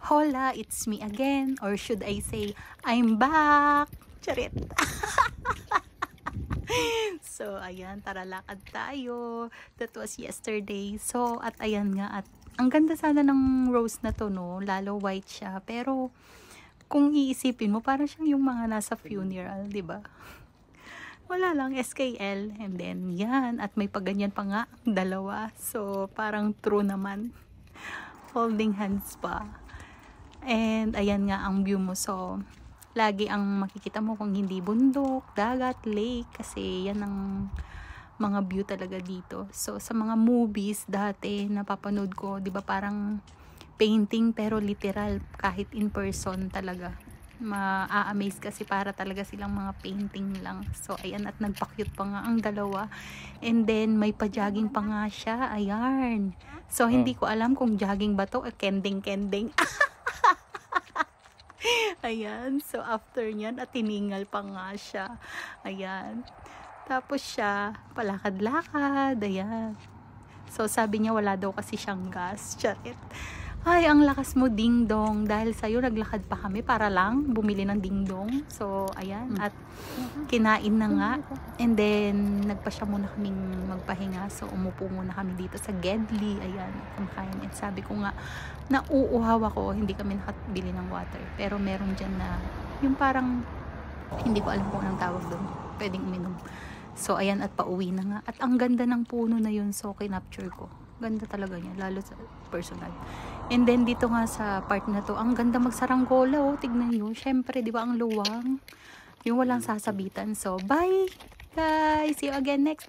Hola, it's me again. Or should I say, I'm back. Charit. So, ayan, tara lakad tayo. That was yesterday. So, at ayan nga, at ang ganda sana ng rose na to, no? Lalo white siya. Pero, kung iisipin mo, parang siyang yung mga nasa funeral, di ba? Wala lang, SKL. And then, yan. At may paganyan pa nga, dalawa. So, parang true naman. Holding hands pa. And, ayan nga ang view mo. So, lagi ang makikita mo kung hindi bundok, dagat, lake. Kasi, yan ang mga view talaga dito. So, sa mga movies dati, napapanood ko, di ba parang painting pero literal, kahit in person talaga. Ma-amaze kasi para talaga silang mga painting lang. So, ayan, at nagpa-cute pa nga ang dalawa. And then, may pa-jogging pa nga siya. Ayan. So, hindi ko alam kung jogging ba to o kending-kending. Ayan. So, after nyan, at tiningal pa nga siya. Ayan. Tapos siya, palakad-lakad. Ayan. So, sabi niya, wala daw kasi siyang gas. Charit. Ay, ang lakas mo, ding-dong. Dahil sa'yo, naglakad pa kami para lang bumili ng ding-dong. So, ayan. At kinain na nga. And then, nagpa siya muna kaming magpahinga. So, umupo muna kami dito sa Gedli. Ayan, kumakain. And sabi ko nga, nauuhaw ako. Hindi kami nakabili ng water. Pero meron dyan na, yung parang, hindi ko alam kung anong tawag doon. Pwedeng uminom. So, ayan, at pauwi na nga. At ang ganda ng puno na yun. So, kinapture ko. Ganda talaga niya, lalo sa personal. And then, dito nga sa part na to, ang ganda magsaranggola, oh. Tignan nyo. Syempre, di ba, ang luwang. Yung walang sasabitan. So, bye, guys. See you again next